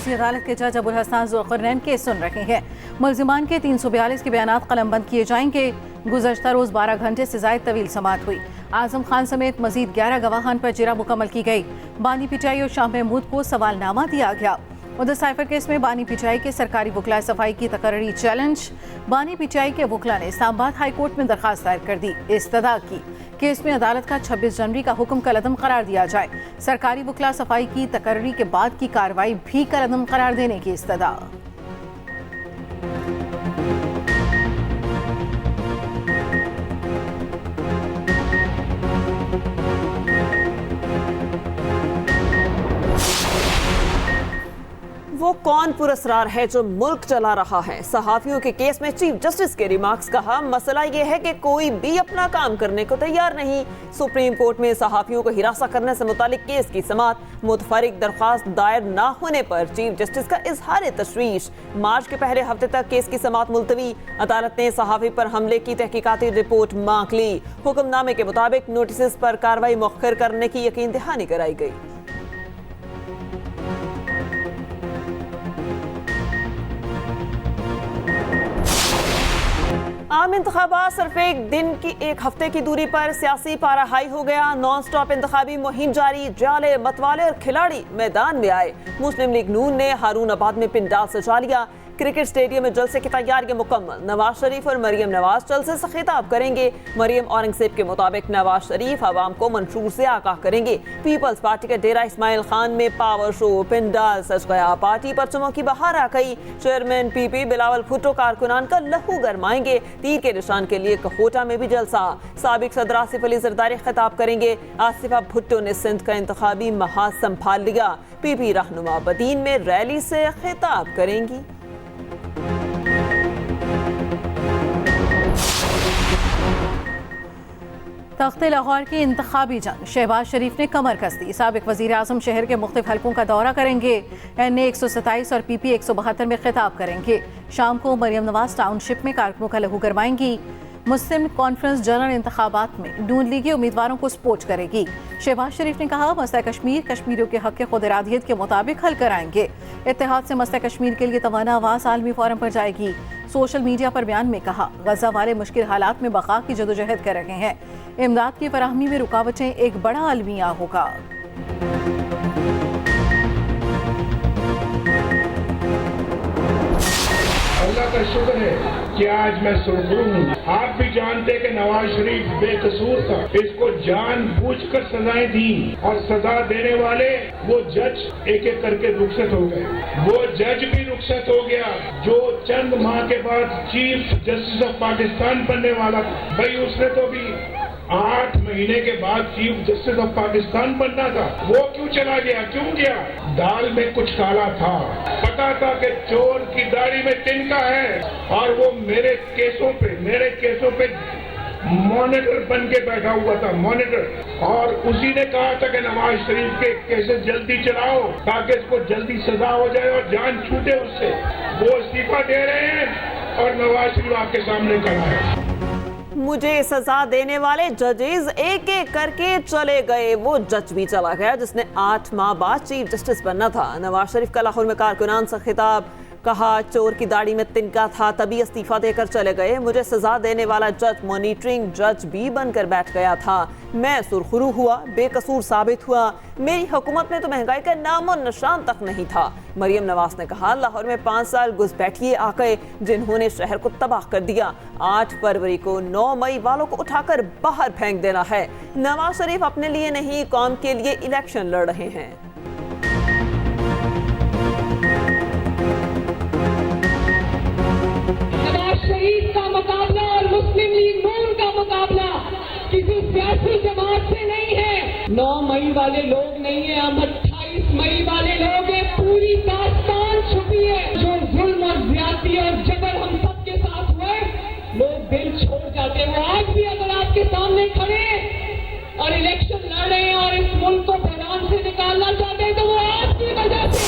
मरकजी अदालत के जज अबुल हसन जुल्करनैन केस सुन रहे हैं। मुल्जिमान के 342 के बयानात कलमबंद किए जाएंगे। गुज़श्ता रोज 12 घंटे से जायद तवील समाअत हुई। आजम खान समेत मजीद 11 गवाहान पर जिरा मुकम्मल की गई। बानी पिटाई और शाह महमूद को सवालनामा दिया गया। उधर साइफर केस में बानी पिटाई के सरकारी वकला सफाई की तकर्री चैलेंज। बानी पिटाई के वकला ने इस्लामाबाद हाई कोर्ट में दरखास्त दायर कर दी। इस्तदा की केस में अदालत का 26 जनवरी का हुक्म कलअदम करार दिया जाए। सरकारी वकला सफाई की तकर्री के बाद की कार्रवाई भी कलअदम करार देने की इस्तदा। वो कौन पुरस्कार है जो मुल्क चला रहा है? सहाफियों के केस में चीफ जस्टिस के रिमार्क्स कहा, मसला ये है कि कोई भी अपना काम करने को तैयार नहीं। सुप्रीम कोर्ट में सहाफियों को हिरासत करने से मुतालिक केस की समाअत। मुतफरिक दरख्वास्त दायर ना होने पर चीफ जस्टिस का इजहार तशवीश। मार्च के पहले हफ्ते तक केस की समाअत मुलतवी। अदालत ने सहाफी पर हमले की तहकीकाती रिपोर्ट मांग ली। हुक्मनामे के मुताबिक नोटिस पर कार्रवाई मुअख्खर करने की यकीन दहानी कराई गई। आम इंतखाबात सिर्फ एक हफ्ते की दूरी पर सियासी पारा हाई हो गया। नॉन स्टॉप इंतखाबी मुहिम जारी। जाले मतवाले और खिलाड़ी मैदान में आए। मुस्लिम लीग नून ने हारून आबाद में पिंडाल सजा लिया। क्रिकेट स्टेडियम में जलसे की तैयारियां मुकम्मल। नवाज शरीफ और मरियम नवाज जलसे से खिताब करेंगे। मरियम औरंगजेब के मुताबिक नवाज शरीफ आवाम को मंशूर से आगाह करेंगे। पीपल्स पार्टी के डेरा इस्माइल खान में पावर शो, पिंडाल सज गया। पार्टी परचमों की बहार आ गई। चेयरमैन पीपी बिलावल भुट्टो कारकुनान का लहू गरमाएंगे। तीर के निशान के लिए कहोटा में भी जलसा। साबिक सदर आसिफ अली जरदारी खिताब करेंगे। आसिफा भुट्टो ने सिंध का इंतखाबी महाज संभाल लिया। पीपी रहनुमा बदीन में रैली से खिताब करेंगी। तख्ते लाहौर की इंतखाबी जंग। शहबाज शरीफ ने कमर कस दी। साबिक वजीर आजम शहर के मुख्तलिफ हलकों का दौरा करेंगे। NA 127 और PP 172 में खिताब करेंगे। शाम को मरियम नवाज टाउनशिप में कारकुनों का लहू गरमाएंगी। मुस्लिम कॉन्फ्रेंस जनरल इंतखाबात में नून लीगी उम्मीदवारों को सपोर्ट करेगी। शहबाज शरीफ ने कहा, मसला कश्मीर कश्मीरियों के हक के खुद इरादियत के मुताबिक हल कराएंगे। इत्तेहाद से मसला कश्मीर के लिए तवाना आवाज़ आलमी फोरम पर जाएगी। सोशल मीडिया पर बयान में कहा, गजा वाले मुश्किल हालात में बका की जदोजहद कर रहे हैं। इमदाद की फराहमी में रुकावटें एक बड़ा अलमिया होगा। अल्लाह का शुक्र है कि आज मैं सुरखरू हूँ। आप भी जानते हैं कि नवाज शरीफ बेकसूर था। इसको जानबूझकर सजाएं दी और सजा देने वाले वो जज एक एक करके रुखसत हो गए। वो जज भी रुखसत हो गया जो चंद माह के बाद चीफ जस्टिस ऑफ पाकिस्तान बनने वाला था। भाई उसने तो भी 8 महीने के बाद चीफ जस्टिस ऑफ पाकिस्तान बनना था। वो क्यों चला गया? क्यों गया? दाल में कुछ काला था। पता था कि चोर की दाढ़ी में तिनका है और वो मेरे केसों पे मॉनिटर बन के बैठा हुआ था, मॉनिटर। और उसी ने कहा था कि नवाज शरीफ के केसेस जल्दी चलाओ ताकि इसको जल्दी सजा हो जाए और जान छूटे उससे। वो इस्तीफा दे रहे हैं और नवाज शरीफ आपके सामने खड़ा है। मुझे सजा देने वाले जजेस एक एक करके चले गए। वो जज भी चला गया जिसने 8 माह बाद चीफ जस्टिस बनना था। नवाज शरीफ का लाहौर में कारकुनान से खिताब। कहा, चोर की दाढ़ी में तिनका था तभी इस्तीफा देकर चले गए। मुझे सजा देने वाला जज मॉनिटरिंग जज भी बनकर बैठ गया था। मैं सुरखरू हुआ, बेकसूर साबित हुआ। मेरी हुकूमत में तो महंगाई का नामो निशान तक नहीं था। मरियम नवाज ने कहा, लाहौर में 5 साल घुसपैठिए आ गए जिन्होंने शहर को तबाह कर दिया। 8 फरवरी को 9 मई वालों को उठाकर बाहर फेंक देना है। नवाज शरीफ अपने लिए नहीं कौम के लिए इलेक्शन लड़ रहे हैं। शरीफ का मुकाबला और मुस्लिम लीग नून का मुकाबला किसी सियासी जमात से नहीं है। 9 मई वाले लोग नहीं है, हम 28 मई वाले लोग हैं। पूरी दास्तान छुपी है। जो जुल्म और ज्यादती और जबर हम सबके साथ हुए, लोग दिल छोड़ जाते हैं। वो आज भी अगर आपके सामने खड़े और इलेक्शन लड़ रहे हैं और इस मुल्क को बहरान से निकालना चाहते हैं तो वो आपकी वजह से।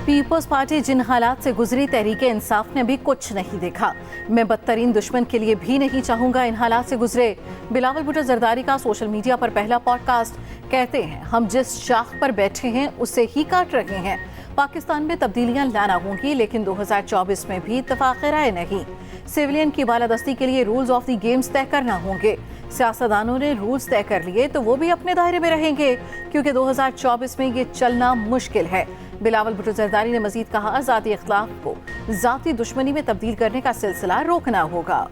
पीपल्स पार्टी जिन हालात से गुजरी, तहरीके इंसाफ ने भी कुछ नहीं देखा। मैं बदतरीन दुश्मन के लिए भी नहीं चाहूंगा इन हालात से गुजरे। बिलावल भुट्टो जरदारी का सोशल मीडिया पर पहला पॉडकास्ट। कहते हैं, हम जिस शाख पर बैठे हैं उसे ही काट रहे हैं। पाकिस्तान में तब्दीलियां लाना होंगी, लेकिन 2024 में भी इत्तेफाक राय नहीं। सिविलियन की बालादस्ती के लिए रूल्स ऑफ द गेम्स तय करना होंगे। सियासतदानों ने रूल्स तय कर लिए तो वो भी अपने दायरे में रहेंगे, क्योंकि 2024 में ये चलना मुश्किल है। बिलावल भुट्टो जरदारी ने मजीद कहा, जाती इख्तिलाफ को जाती दुश्मनी में तब्दील करने का सिलसिला रोकना होगा।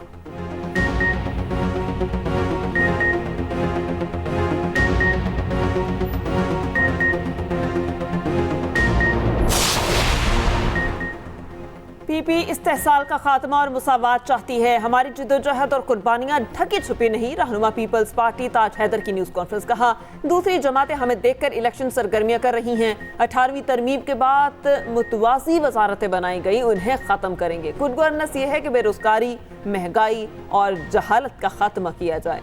पीपी इस्तेहसाल का खात्मा और मुसावात चाहती है। हमारी जिद्दोजहद और कुर्बानियां ढकी छुपी नहीं। रहनुमा पीपल्स पार्टी ताज हैदर की न्यूज कॉन्फ्रेंस। कहा, दूसरी जमातें हमें देखकर इलेक्शन सरगर्मियां कर रही हैं। 18वीं तरमीम के बाद मुतवाज़ी वजारतें बनाई गई, उन्हें खत्म करेंगे। गुड गवर्नेंस ये है कि बेरोजगारी, महंगाई और जहालत का खात्मा किया जाए।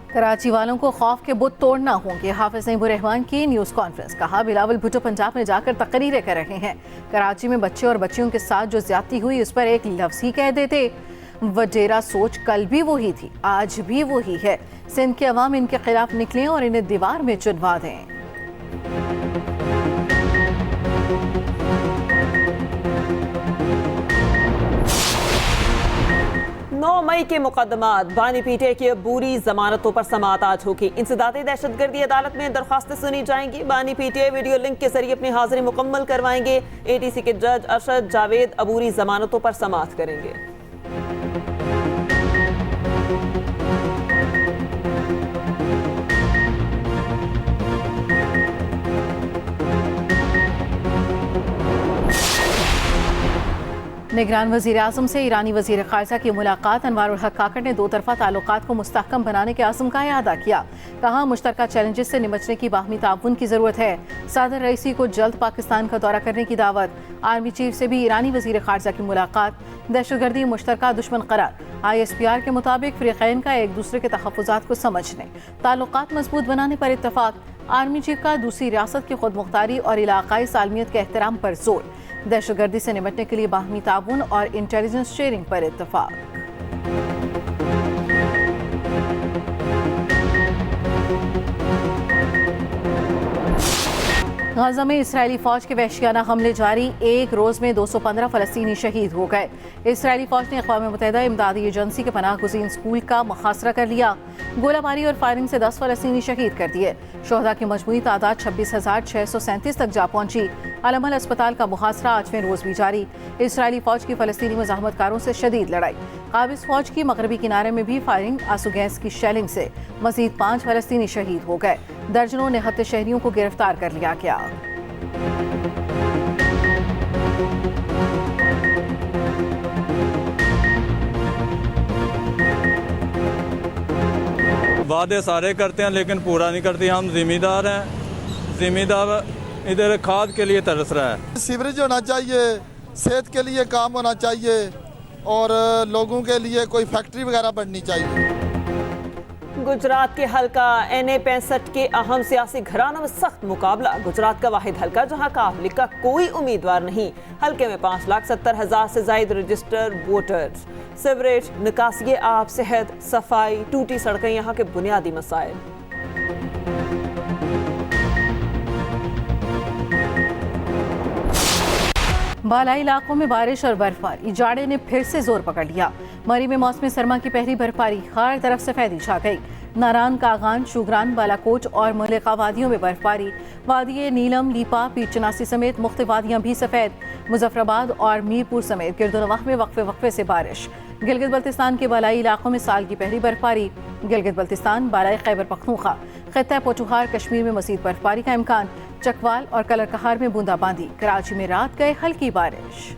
कराची वालों को खौफ के बुत तोड़ना होंगे। हाफिज नईमुर रहमान की न्यूज कॉन्फ्रेंस। कहा, बिलावल भुट्टो पंजाब में जाकर तकरीरें कर रहे हैं। कराची में बच्चे और बच्चियों के साथ जो ज्यादती हुई उस पर एक लफ्ज ही कह देते। वडेरा सोच कल भी वही थी, आज भी वही है। सिंध के अवाम इनके खिलाफ निकलें और इन्हें दीवार में चुनवा दें। 9 मई के मुकदमात। बानी पीटे की बुरी जमानतों पर समाअत आज होगी। इंसदाद दहशतगर्दी अदालत में दरख्वास्तें सुनी जाएंगी। बानी पीटे वीडियो लिंक के जरिए अपनी हाजिरी मुकम्मल करवाएंगे। ATC के जज अरशद जावेद अबूरी जमानतों पर समाअत करेंगे। निगरान वज़ीर आज़म से ईरानी वज़ीर ख़ारिजा की मुलाकात। अनवारुल हक काकड़ ने दो तरफ़ा ताल्लुकात को मुस्तहकम बनाने के आज़म का इआदा किया। कहा, मुश्तरका चैलेंजेस से निपटने की बाहमी ताउन की ज़रूरत है। सदर रईसी को जल्द पाकिस्तान का दौरा करने की दावत। आर्मी चीफ से भी ईरानी वज़ीर ख़ारिजा की मुलाकात। दहशतगर्दी मुश्तरका दुश्मन करार। ISPR के मुताबिक फ़रीक़ैन का एक दूसरे के तहफ़्फ़ुज़ात को समझने, ताल्लुकात मजबूत बनाने पर इत्तफ़ाक़। आर्मी चीफ का दूसरी रियासत की खुद मुख्तारी और इलाक़ाई सालमियत के एहतराम पर जोर। दहशतगर्दी से निपटने के लिए बाहमी ताउन और इंटेलिजेंस शेयरिंग पर इत्तफ़ाक़। गाज़ा में इसराइली फ़ौज के वहशियाना हमले जारी। एक रोज़ में 215 फ़लस्तीनी शहीद हो गए। इसराइली फ़ौज ने अक़वाम मुत्तहिदा इमदादी एजेंसी के पनाह गुज़ीन स्कूल का मुहासरा कर लिया। गोलाबारी और फायरिंग से 10 फ़लस्तीनी शहीद कर दिए। शोहदा की मजमूई तादाद 26,637 तक जा पहुंची। अलमल अस्पताल का मुहासरा 8वें रोज़ भी जारी। इसराइली फ़ौज की फ़लस्तीनी मज़ाहमतकारों से शदीद लड़ाई। काबिज़ फ़ौज की मगरबी किनारे में भी फायरिंग। आंसू गैस की शेलिंग से मज़ीद 5 फ़लस्तीनी शहीद हो गए। दर्जनों निहत्ते शहरियों को गिरफ्तार कर लिया गया। वादे सारे करते हैं लेकिन पूरा नहीं करते। हम जिम्मेदार हैं। जिम्मेदार इधर खाद के लिए तरस रहा है। सीवरेज होना चाहिए, सेहत के लिए काम होना चाहिए और लोगों के लिए कोई फैक्ट्री वगैरह बननी चाहिए। गुजरात के हल्का NA-65 के अहम सियासी घरानों में सख्त मुकाबला। गुजरात का वाहिद हल्का जहां काबली का कोई उम्मीदवार नहीं। हल्के में 5,70,000 से ज्यादा रजिस्टर्ड वोटर्स। सीवरेज, निकासी आब, सेहत, सफाई, टूटी सड़कें यहाँ के बुनियादी मसाइल। बालाई इलाकों में बारिश और बर्फबारी। जाड़े ने फिर से जोर पकड़ लिया। मरी में मौसमी सरमा की पहली बर्फबारी। हर तरफ सफेदी छा गई। नारान, कागान, शुगरान, बालाकोट और मलिका वादियों में बर्फबारी। वादी नीलम, लीपा, पीर चनासी समेत मुख्तलिफ वादियाँ भी सफ़ेद। मुजफ्फराबाद और मीरपुर समेत गिरदोनवाह में वक्फे वक्फे से बारिश। गिलगित बल्तिस्तान के बालाई इलाकों में साल की पहली बर्फबारी। गिलगित बल्तिस्तान, बालाई खैबर पख्तूनख्वा, खित्ता पोठुहार कश्मीर में मज़ीद बर्फबारी का इम्कान। चकवाल और कलरकहार में बूंदाबांदी। कराची में रात गए हल्की बारिश।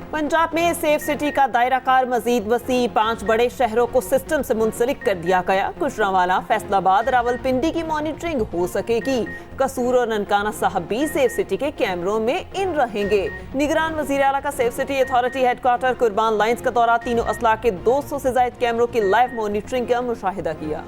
पंजाब में सेफ सिटी का दायरा कार मजीद वसी। 5 बड़े शहरों को सिस्टम से मुंसलिक कर दिया गया। गुजरांवाला, फैसलाबाद, रावलपिंडी की मॉनिटरिंग हो सकेगी। कसूर और ननकाना साहब भी सेफ सिटी के कैमरों में इन रहेंगे। निगरान वजीर आला का सेफ सिटी अथॉरिटी हेडक्वार्टर कुर्बान लाइंस का दौरा। तीनों असला के 200 से ज्यादा कैमरों की लाइव मॉनिटरिंग का मुशाहिदा किया।